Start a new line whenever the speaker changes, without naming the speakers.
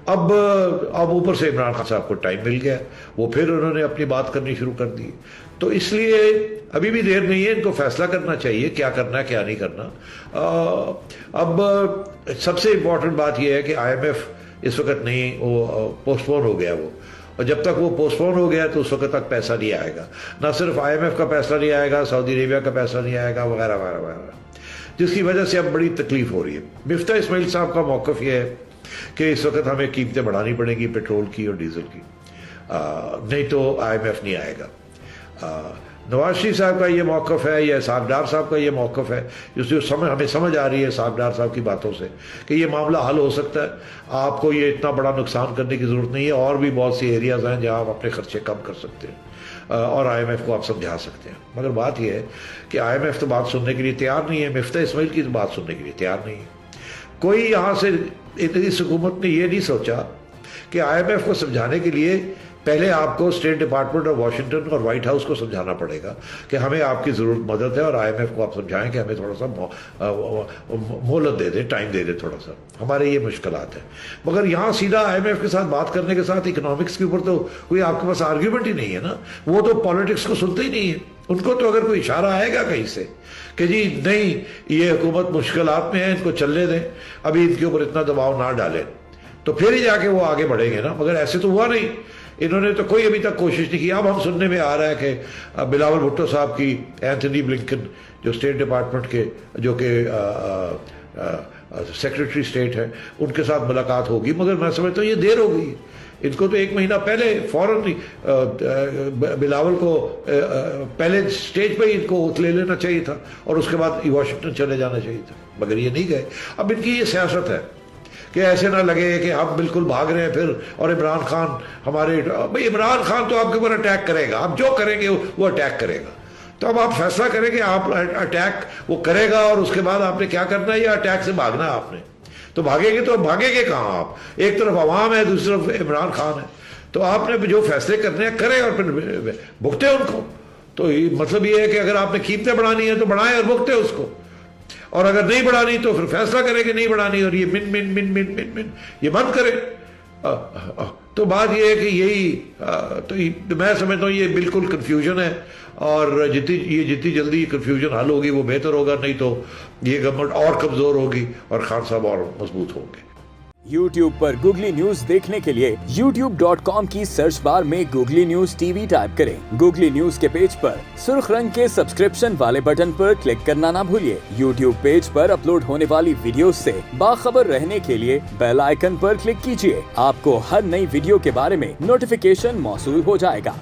اب اوپر سے عمران خان صاحب کو ٹائم مل گیا, وہ پھر انہوں نے اپنی بات کرنی شروع کر دی. تو اس لیے ابھی بھی دیر نہیں ہے, ان کو فیصلہ کرنا چاہیے کیا کرنا ہے کیا نہیں کرنا. اب سب سے امپورٹنٹ بات یہ ہے کہ آئی ایم ایف اس وقت نہیں, وہ پوسٹ پون ہو گیا وہ, اور جب تک وہ پوسٹ پون ہو گیا تو اس وقت تک پیسہ نہیں آئے گا. نہ صرف آئی ایم ایف کا پیسہ نہیں آئے گا, سعودی عربیہ کا پیسہ نہیں آئے گا, وغیرہ وغیرہ وغیرہ, جس کی وجہ سے اب بڑی تکلیف ہو رہی ہے. مفتاح اسماعیل صاحب کا موقف یہ ہے کہ اس وقت ہمیں قیمتیں بڑھانی پڑیں گی پٹرول کی اور ڈیزل کی, نہیں تو آئی ایم ایف نہیں آئے گا. نواز شریف صاحب کا یہ موقف ہے یا اسحاق ڈار صاحب کا یہ موقف ہے, جس سے ہمیں سمجھ آ رہی ہے اسحاق ڈار صاحب کی باتوں سے کہ یہ معاملہ حل ہو سکتا ہے, آپ کو یہ اتنا بڑا نقصان کرنے کی ضرورت نہیں ہے, اور بھی بہت سی ایریاز ہیں جہاں آپ اپنے خرچے کم کر سکتے ہیں اور آئی ایم ایف کو آپ سمجھا سکتے ہیں. مگر بات یہ ہے کہ آئی ایم ایف تو بات سننے کے لیے تیار نہیں ہے, مفتاح اسماعیل کی تو بات سننے کے لیے تیار نہیں ہے. کوئی یہاں سے اس حکومت نے یہ نہیں سوچا کہ آئی ایم ایف کو سمجھانے کے لیے پہلے آپ کو اسٹیٹ ڈپارٹمنٹ اور واشنگٹن اور وائٹ ہاؤس کو سمجھانا پڑے گا کہ ہمیں آپ کی ضرورت مدد ہے, اور آئی ایم ایف کو آپ سمجھائیں کہ ہمیں تھوڑا سا مہلت دے دیں, ٹائم دے دیں تھوڑا سا, ہمارے یہ مشکلات ہیں. مگر یہاں سیدھا آئی ایم ایف کے ساتھ بات کرنے کے ساتھ اکنامکس کے اوپر تو کوئی آپ کے پاس آرگیومنٹ ہی نہیں ہے نا, وہ تو پالیٹکس کو سنتے ہی نہیں ہے. ان کو تو اگر کوئی اشارہ آئے گا کہیں سے کہ جی نہیں یہ حکومت مشکلات میں ہے, ان کو چلنے دیں, ابھی ان کے اوپر اتنا دباؤ نہ ڈالیں, تو پھر ہی جا کے وہ آگے بڑھیں گے نا. مگر ایسے تو ہوا نہیں, انہوں نے تو کوئی ابھی تک کوشش نہیں کی. اب ہم سننے میں آ رہا ہے کہ بلاول بھٹو صاحب کی اینتھنی بلنکن جو اسٹیٹ ڈپارٹمنٹ کے جو کہ سیکرٹری اسٹیٹ ہے, ان کے ساتھ ملاقات ہوگی. مگر میں سمجھتا ہوں یہ دیر ہو گئی ہے, ان کو تو 1 مہینہ پہلے فوراً بلاول کو پہلے اسٹیج پہ ہی ان کو لے لینا چاہیے تھا, اور اس کے بعد واشنگٹن چلے جانا چاہیے تھا. مگر یہ نہیں گئے. اب ان کی یہ سیاست ہے کہ ایسے نہ لگے کہ ہم بالکل بھاگ رہے ہیں پھر, اور عمران خان ہمارے, بھائی عمران خان تو آپ کے اوپر اٹیک کرے گا, آپ جو کریں گے وہ اٹیک کرے گا. تو اب آپ فیصلہ کریں کہ آپ اٹیک وہ کرے گا اور اس کے بعد آپ نے کیا کرنا ہے, یا اٹیک سے بھاگنا ہے آپ نے. تو بھاگیں گے تو بھاگیں گے کہاں آپ, ایک طرف عوام ہے دوسری طرف عمران خان ہے, تو آپ نے جو فیصلے کرنے ہیں کریں اور پھر بھگتے ان کو. تو مطلب یہ ہے کہ اگر آپ نے قیمتیں بڑھانی ہیں تو بڑھائیں اور بھگتے اس کو, اور اگر نہیں بڑھانی تو پھر فیصلہ کریں کہ نہیں بڑھانی, اور یہ من من من من من من یہ بند کریں. تو بات یہ ہے کہ یہی, تو میں سمجھتا ہوں یہ بالکل کنفیوژن ہے, اور جتنی جلدی کنفیوژن حل ہوگی وہ بہتر ہوگا, نہیں تو یہ گورنمنٹ اور کمزور ہوگی اور خان صاحب اور مضبوط ہوں گے.
YouTube پر گوگلی نیوز دیکھنے کے لیے youtube.com کی سرچ بار میں googly news T V type کریں. گوگلی نیوز کے پیج پر سرخ رنگ کے سبسکرپشن والے بٹن پر کلک کرنا نہ بھولیے. YouTube پیج پر اپلوڈ ہونے والی ویڈیوز سے باخبر رہنے کے لیے بیل آئیکن پر کلک کیجیے. آپ کو ہر نئی ویڈیو کے بارے میں نوٹیفیکیشن موصول ہو جائے گا.